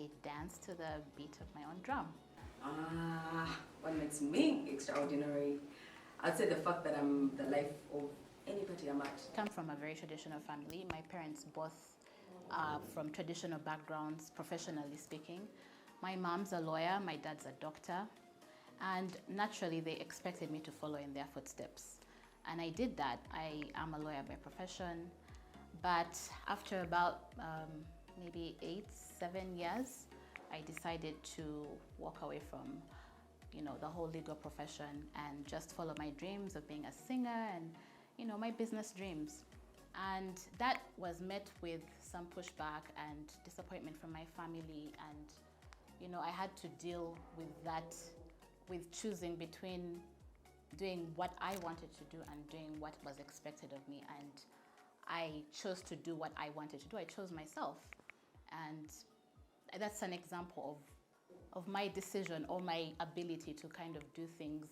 I dance to the beat of my own drum. What makes me extraordinary? I'd say the fact that I'm the life of anybody I'm at. I come from a very traditional family. My parents both are from traditional backgrounds, professionally speaking. My mom's a lawyer, my dad's a doctor, and naturally they expected me to follow in their footsteps. And I did that. I am a lawyer by profession, but after about maybe 8-7 years, I decided to walk away from the whole legal profession and just follow my dreams of being a singer and my business dreams. And that was met with some pushback and disappointment from my family, and I had to deal with that, with choosing between doing what I wanted to do and doing what was expected of me. And I chose to do what I wanted to do. I chose myself, and that's an example of my decision or my ability to kind of do things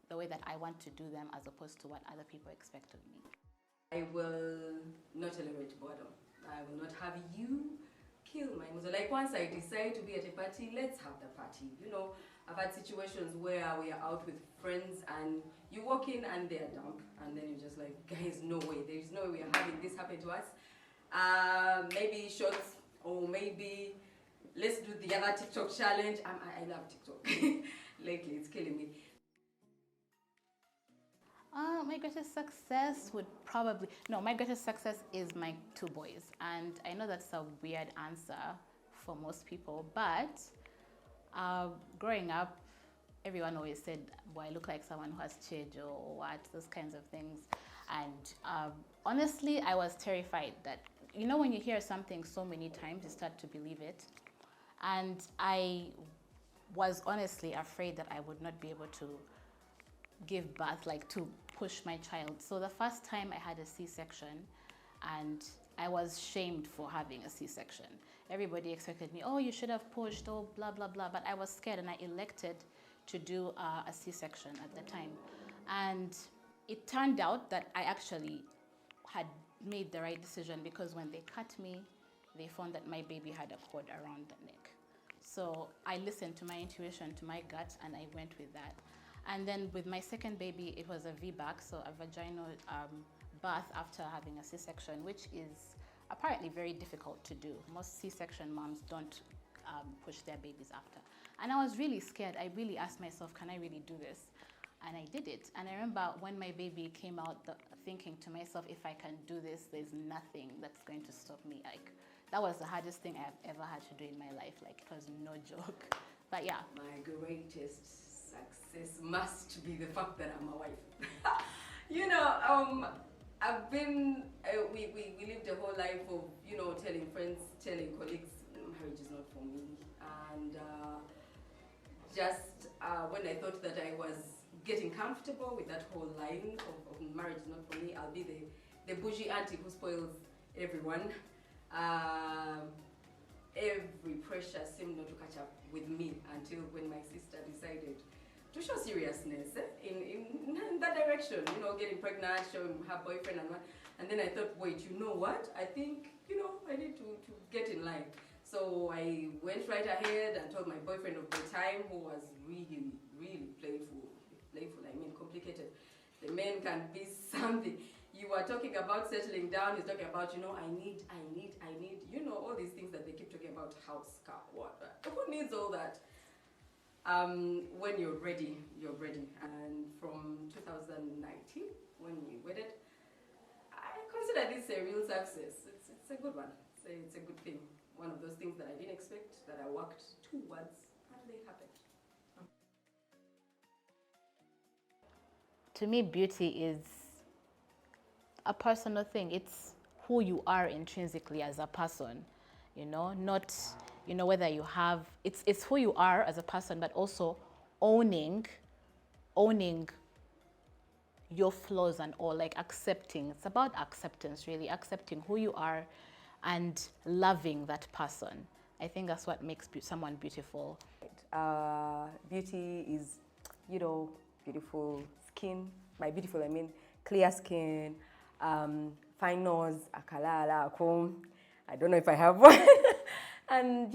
the way that I want to do them as opposed to what other people expect of me. I will not tolerate boredom. I will not have you kill my mood. Like once I decide to be at a party, let's have the party. I've had situations where we are out with friends and you walk in and they're drunk, and then you're just like, guys, no way. There's no way we are having this happen to us. Maybe shots, or maybe let's do the other TikTok challenge. I love TikTok. Lately, it's killing me. My greatest success my greatest success is my 2 boys. And I know that's a weird answer for most people, but growing up, everyone always said, well, I look like someone who has changed or what, those kinds of things. And honestly, I was terrified that, when you hear something so many times, you start to believe it. And I was honestly afraid that I would not be able to give birth, like to push my child. So the first time I had a C-section, and I was shamed for having a C-section. Everybody expected me, oh, you should have pushed, oh, blah, blah, blah. But I was scared, and I elected to do a C-section at the time. And it turned out that I actually had made the right decision, because when they cut me, they found that my baby had a cord around the neck. So I listened to my intuition, to my gut, and I went with that. And then with my second baby, it was a VBAC, so a vaginal birth after having a C-section, which is apparently very difficult to do. Most C-section moms don't push their babies after. And I was really scared. I really asked myself, can I really do this? And I did it. And I remember when my baby came out, thinking to myself, if I can do this, there's nothing that's going to stop me. Like, that was the hardest thing I've ever had to do in my life. Like, it was no joke. But yeah. My greatest success must be the fact that I'm a wife. I've been, we lived a whole life of, telling friends, telling colleagues, marriage is not for me. And when I thought that I was getting comfortable with that whole line of marriage is not for me, I'll be the bougie auntie who spoils everyone. Every pressure seemed not to catch up with me until when my sister decided to show seriousness in that direction, getting pregnant, showing her boyfriend and then I thought, wait, you know what? I think, I need to get in line. So I went right ahead and told my boyfriend of the time, who was really, really playful, I mean complicated. The man can be something. You are talking about settling down, he's talking about, I need, all these things that they keep talking about, house, car, what. Who needs all that? When you're ready, you're ready. And from 2019, when we wedded, I consider this a real success. It's a good one. It's a good thing. One of those things that I didn't expect, that I worked towards, and they happened. To me, beauty is a personal thing. It's who you are intrinsically as a person, not, whether you have, it's who you are as a person, but also owning your flaws and all, like accepting. It's about acceptance, really, accepting who you are and loving that person. I think that's what makes someone beautiful. Beauty is, beautiful skin. By beautiful, I mean clear skin, fine nose, akalala, comb. I don't know if I have one. And,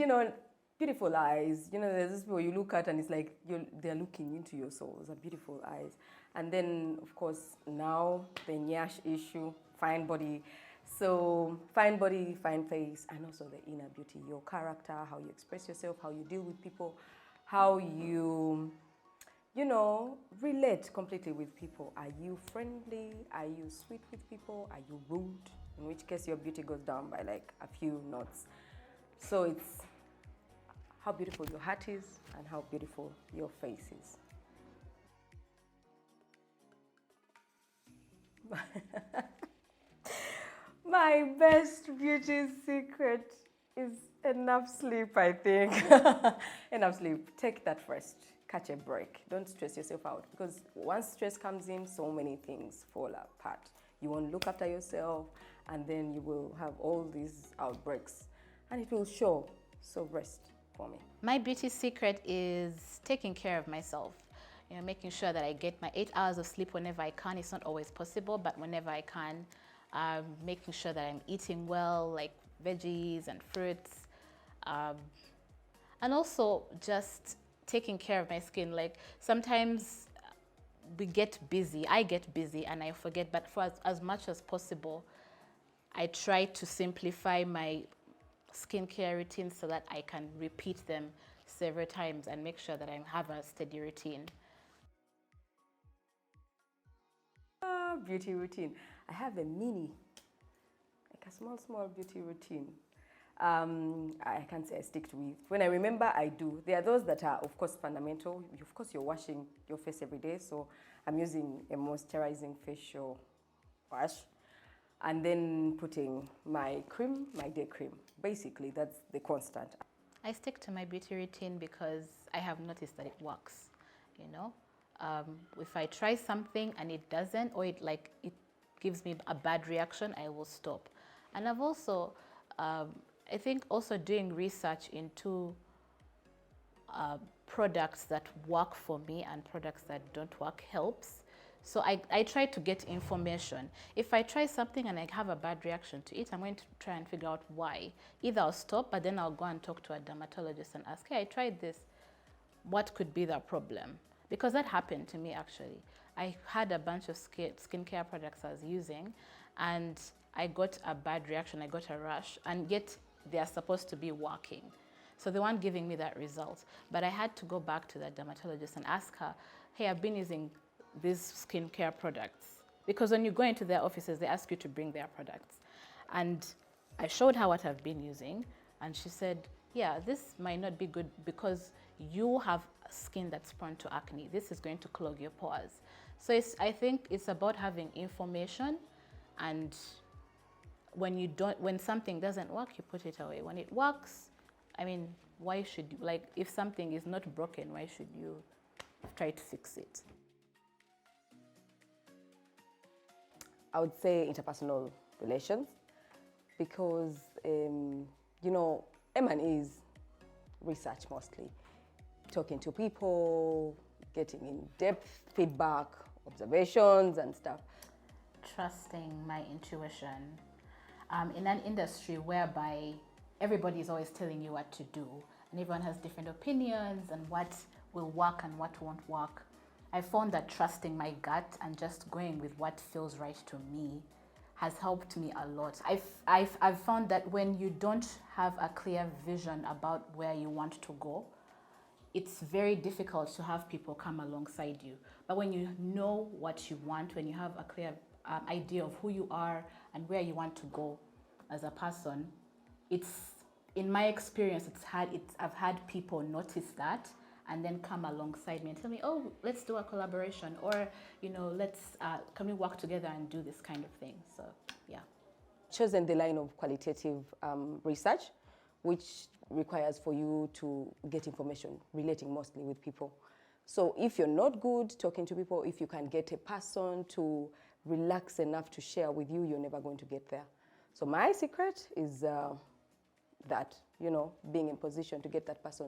beautiful eyes. You know, there's this people you look at and it's like they're looking into your soul. Those are beautiful eyes. And then, of course, now the nyash issue, fine body. So fine body, fine face, and also the inner beauty, your character, how you express yourself, how you deal with people, how you know, relate completely with people. Are you friendly? Are you sweet with people? Are you rude? In which case your beauty goes down by like a few knots. So it's how beautiful your heart is and how beautiful your face is. My best beauty secret is enough sleep, I think. Enough sleep. Take that first. Catch a break. Don't stress yourself out, because once stress comes in, so many things fall apart. You won't look after yourself, and then you will have all these outbreaks, and it will show. So rest for me. My beauty secret is taking care of myself. You know, making sure that I get my 8 hours of sleep whenever I can. It's not always possible, but whenever I can, making sure that I'm eating well, like veggies and fruits, and also just taking care of my skin. Like sometimes we get busy, I get busy and I forget, but for as much as possible, I try to simplify my skincare routines so that I can repeat them several times and make sure that I have a steady routine. Beauty routine. I have a mini, like a small beauty routine. I can't say I stick to it. When I remember, I do. There are those that are, of course, fundamental. Of course, you're washing your face every day, so I'm using a moisturizing facial wash, and then putting my cream, my day cream. Basically, that's the constant. I stick to my beauty routine because I have noticed that it works, you know. If I try something and it doesn't, or it gives me a bad reaction, I will stop. And I've also, I think also doing research into products that work for me and products that don't work helps. So I try to get information. If I try something and I have a bad reaction to it, I'm going to try and figure out why. Either I'll stop, but then I'll go and talk to a dermatologist and ask, hey, I tried this. What could be the problem? Because that happened to me actually. I had a bunch of skincare products I was using and I got a bad reaction, I got a rash, and yet they are supposed to be working. So they weren't giving me that result. But I had to go back to the dermatologist and ask her, hey, I've been using these skincare products. Because when you go into their offices, they ask you to bring their products. And I showed her what I've been using, and she said, yeah, this might not be good because you have skin that's prone to acne. This is going to clog your pores. So I think it's about having information, and when something doesn't work, you put it away. When it works, I mean, why should you, like, if something is not broken, why should you try to fix it? I would say interpersonal relations, because, you know, M&E is research mostly. Talking to people, getting in-depth feedback, observations and stuff. Trusting my intuition. In an industry whereby everybody is always telling you what to do and everyone has different opinions and what will work and what won't work, I found that trusting my gut and just going with what feels right to me has helped me a lot. I've found that when you don't have a clear vision about where you want to go, it's very difficult to have people come alongside you. But when you know what you want, when you have a clear idea of who you are and where you want to go as a person, in my experience, I've had people notice that and then come alongside me and tell me, oh, let's do a collaboration, or, you know, can we work together and do this kind of thing? So, yeah. Chosen the line of qualitative research, which requires for you to get information, relating mostly with people. So if you're not good talking to people, if you can get a person to relax enough to share with you, you're never going to get there. So my secret is that, you know, being in position to get that person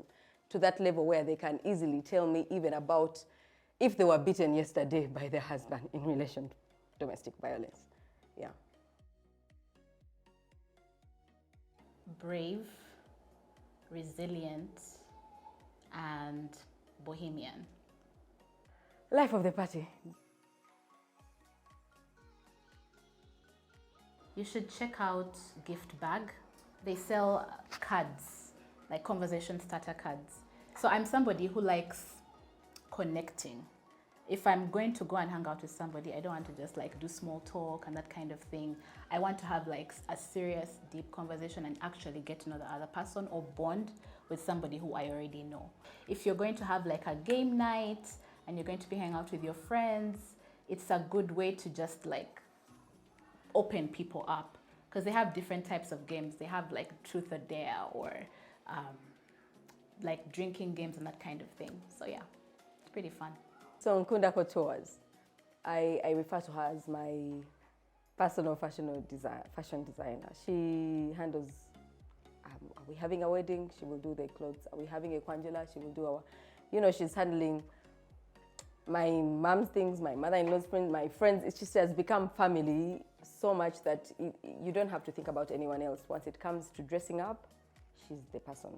to that level where they can easily tell me even about if they were beaten yesterday by their husband in relation to domestic violence. Yeah. Brave, resilient, and bohemian. Life of the party. You should check out Gift Bag. They sell cards, like conversation starter cards. So I'm somebody who likes connecting. If I'm going to go and hang out with somebody, I don't want to just like do small talk and that kind of thing. I want to have like a serious, deep conversation and actually get to know the other person or bond with somebody who I already know. If you're going to have like a game night and you're going to be hanging out with your friends, it's a good way to just like open people up, because they have different types of games. They have like truth or dare, or like drinking games and that kind of thing. So yeah, it's pretty fun. So Nkunda Couture's, I refer to her as my personal fashion designer. She handles, are we having a wedding? She will do the clothes. Are we having a Kwanjula? She will do our, she's handling my mom's things, my mother-in-law's friends, my friends. It just has become family so much that you don't have to think about anyone else. Once it comes to dressing up, she's the person.